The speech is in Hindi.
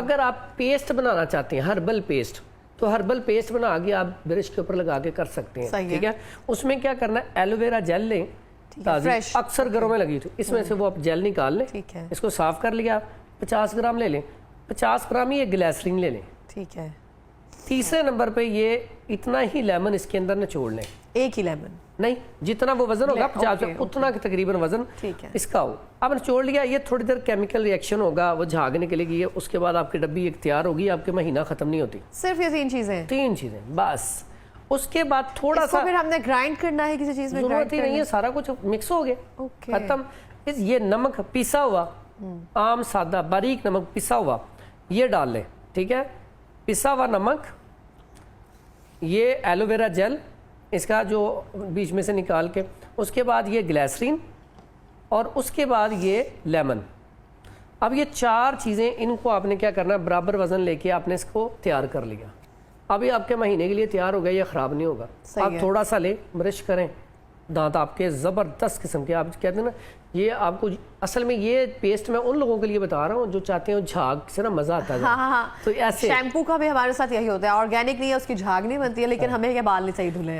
अगर आप पेस्ट बनाना चाहते हैं हर्बल पेस्ट, तो हर्बल पेस्ट बना के आप ब्रश के ऊपर लगा के कर सकते हैं, ठीक है। उसमें क्या करना है, एलोवेरा जेल लें ताज़ी, अक्सर घरों में लगी थी, इसमें से वो आप जेल निकाल लें, ठीक है। इसको साफ कर लिया, 50 ग्राम ले लें, 50 ग्राम ही ये ग्लिसरीन ले लें, ठीक है। तीसरे नंबर पे ये इतना ही लेमन इसके अंदर निचोड़ लें, एक ही लेमन नहीं जितना वो वजन होगा 50 उतना के तकरीबन वजन इसका हो। अब निचोड़ लिया, ये थोड़ी देर केमिकल रिएक्शन होगा, वो झाग निकलेगी, उसके बाद आपकी डब्बी एक तैयार होगी, आपके महीना खत्म नहीं होती। सिर्फ ये 3 चीजें, 3 चीजें बस। उसके बाद थोड़ा सा फिर हमने ग्राइंड करना है किसी चीज में, जरूरत ही नहीं है, सारा कुछ मिक्स हो गया, खत्म। ये नमक पिसा हुआ, आम सादा बारीक नमक पिसा हुआ ये डाल लें, ठीक है। पिसा हुआ नमक, ये एलोवेरा जेल इसका जो बीच में से निकाल के, उसके बाद ये ग्लिसरीन और उसके बाद ये लेमन। अब ये 4 चीज़ें, इनको आपने क्या करना है, बराबर वजन लेके आपने इसको तैयार कर लिया। अभी आपके महीने के लिए तैयार हो गया, ये ख़राब नहीं होगा। आप थोड़ा सा ले, ब्रश करें, दांत आपके ज़बरदस्त किस्म के, आप कहते हैं ना, ये आपको असल में ये पेस्ट मैं उन लोगों के लिए बता रहा हूँ जो चाहते हैं झाग से ना मजा आता है। हाँ। तो ऐसे शैम्पू का भी हमारे साथ यही होता है, ऑर्गेनिक नहीं है, उसकी झाग नहीं बनती है, लेकिन हमें क्या बाल नहीं सही धुले हैं।